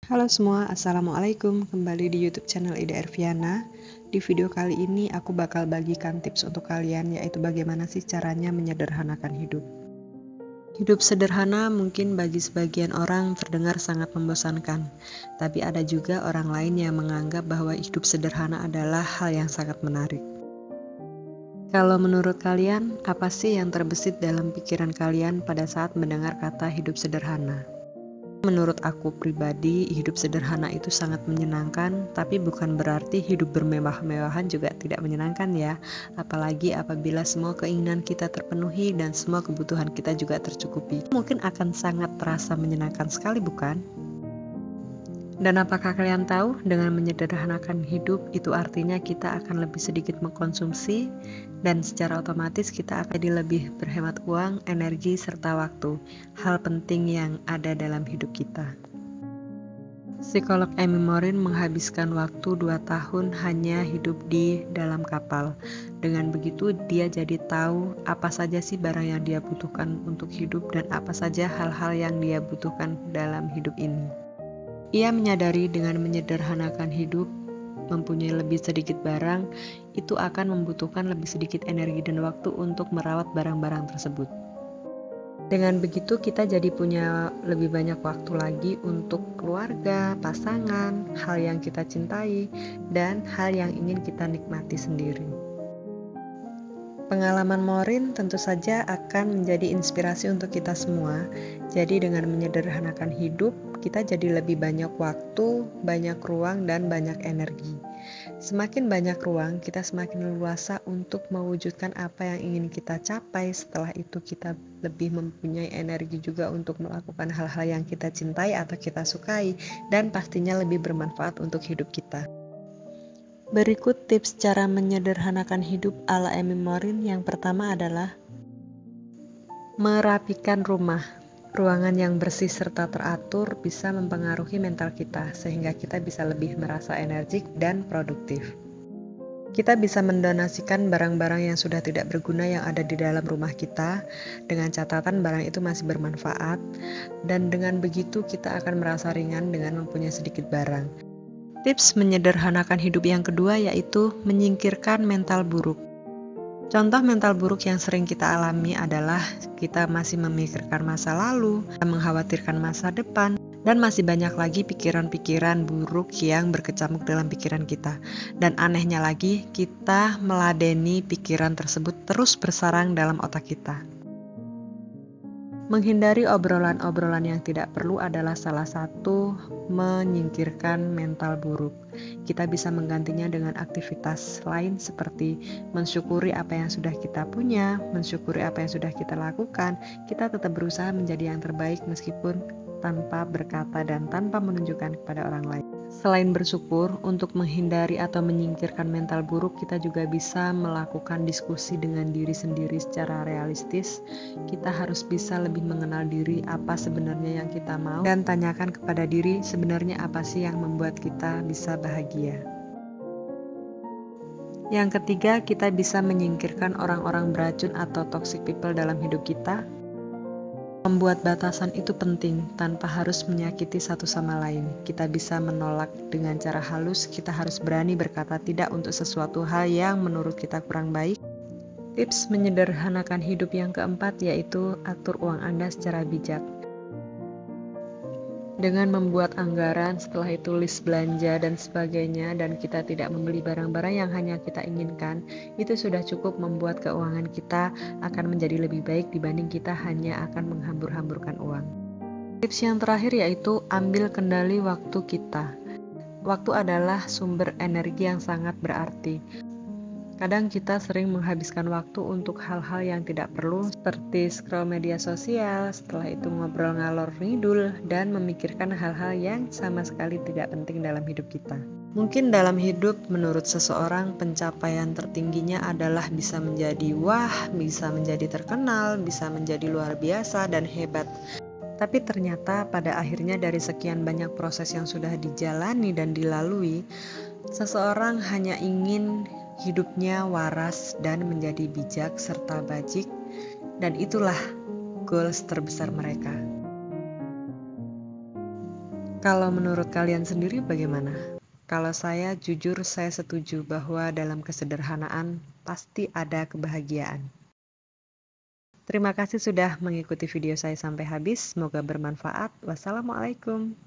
Halo semua, Assalamualaikum. Kembali di YouTube channel Ida Erviana. Di video kali ini aku bakal bagikan tips untuk kalian, yaitu bagaimana sih caranya menyederhanakan hidup. Hidup sederhana mungkin bagi sebagian orang terdengar sangat membosankan, tapi ada juga orang lain yang menganggap bahwa hidup sederhana adalah hal yang sangat menarik. Kalau menurut kalian, apa sih yang terbesit dalam pikiran kalian pada saat mendengar kata hidup sederhana? Menurut aku pribadi, hidup sederhana itu sangat menyenangkan, tapi bukan berarti hidup bermewah-mewahan juga tidak menyenangkan ya. Apalagi apabila semua keinginan kita terpenuhi dan semua kebutuhan kita juga tercukupi. Mungkin akan sangat terasa menyenangkan sekali, bukan? Dan apakah kalian tahu, dengan menyederhanakan hidup itu artinya kita akan lebih sedikit mengkonsumsi dan secara otomatis kita akan jadi lebih berhemat uang, energi, serta waktu. Hal penting yang ada dalam hidup kita. Psikolog Amy Morin menghabiskan waktu 2 tahun hanya hidup di dalam kapal. Dengan begitu dia jadi tahu apa saja sih barang yang dia butuhkan untuk hidup dan apa saja hal-hal yang dia butuhkan dalam hidup ini. Ia menyadari dengan menyederhanakan hidup, mempunyai lebih sedikit barang, itu akan membutuhkan lebih sedikit energi dan waktu untuk merawat barang-barang tersebut. Dengan begitu kita jadi punya lebih banyak waktu lagi untuk keluarga, pasangan, hal yang kita cintai, dan hal yang ingin kita nikmati sendiri. Pengalaman Morin tentu saja akan menjadi inspirasi untuk kita semua. Jadi dengan menyederhanakan hidup, kita jadi lebih banyak waktu, banyak ruang, dan banyak energi. Semakin banyak ruang, kita semakin leluasa untuk mewujudkan apa yang ingin kita capai. Setelah itu kita lebih mempunyai energi juga untuk melakukan hal-hal yang kita cintai atau kita sukai, dan pastinya lebih bermanfaat untuk hidup kita. Berikut tips cara menyederhanakan hidup ala Amy Morin. Yang pertama adalah merapikan rumah. Ruangan yang bersih serta teratur bisa mempengaruhi mental kita, sehingga kita bisa lebih merasa energik dan produktif. Kita bisa mendonasikan barang-barang yang sudah tidak berguna yang ada di dalam rumah kita, dengan catatan barang itu masih bermanfaat, dan dengan begitu kita akan merasa ringan dengan mempunyai sedikit barang. Tips menyederhanakan hidup yang kedua yaitu menyingkirkan mental buruk. Contoh mental buruk yang sering kita alami adalah kita masih memikirkan masa lalu, mengkhawatirkan masa depan, dan masih banyak lagi pikiran-pikiran buruk yang berkecamuk dalam pikiran kita. Dan anehnya lagi, kita meladeni pikiran tersebut terus bersarang dalam otak kita. Menghindari obrolan-obrolan yang tidak perlu adalah salah satu menyingkirkan mental buruk. Kita bisa menggantinya dengan aktivitas lain seperti mensyukuri apa yang sudah kita punya, mensyukuri apa yang sudah kita lakukan. Kita tetap berusaha menjadi yang terbaik meskipun tanpa berkata dan tanpa menunjukkan kepada orang lain. Selain bersyukur, untuk menghindari atau menyingkirkan mental buruk, kita juga bisa melakukan diskusi dengan diri sendiri secara realistis. Kita harus bisa lebih mengenal diri, apa sebenarnya yang kita mau, dan tanyakan kepada diri sebenarnya apa sih yang membuat kita bisa bahagia. Yang ketiga, kita bisa menyingkirkan orang-orang beracun atau toxic people dalam hidup kita. Membuat batasan itu penting, tanpa harus menyakiti satu sama lain. Kita bisa menolak dengan cara halus, kita harus berani berkata tidak untuk sesuatu hal yang menurut kita kurang baik. Tips menyederhanakan hidup yang keempat yaitu atur uang Anda secara bijak. Dengan membuat anggaran, setelah itu list belanja dan sebagainya, dan kita tidak membeli barang-barang yang hanya kita inginkan, itu sudah cukup membuat keuangan kita akan menjadi lebih baik dibanding kita hanya akan menghambur-hamburkan uang. Tips yang terakhir yaitu ambil kendali waktu kita. Waktu adalah sumber energi yang sangat berarti. Kadang kita sering menghabiskan waktu untuk hal-hal yang tidak perlu, seperti scroll media sosial, setelah itu ngobrol ngalor ngidul, dan memikirkan hal-hal yang sama sekali tidak penting dalam hidup kita. Mungkin dalam hidup, menurut seseorang, pencapaian tertingginya adalah bisa menjadi wah, bisa menjadi terkenal, bisa menjadi luar biasa dan hebat. Tapi ternyata pada akhirnya dari sekian banyak proses yang sudah dijalani dan dilalui, seseorang hanya ingin hidupnya waras dan menjadi bijak serta bajik, dan itulah goals terbesar mereka. Kalau menurut kalian sendiri bagaimana? Kalau saya jujur saya setuju bahwa dalam kesederhanaan pasti ada kebahagiaan. Terima kasih sudah mengikuti video saya sampai habis. Semoga bermanfaat. Wassalamualaikum.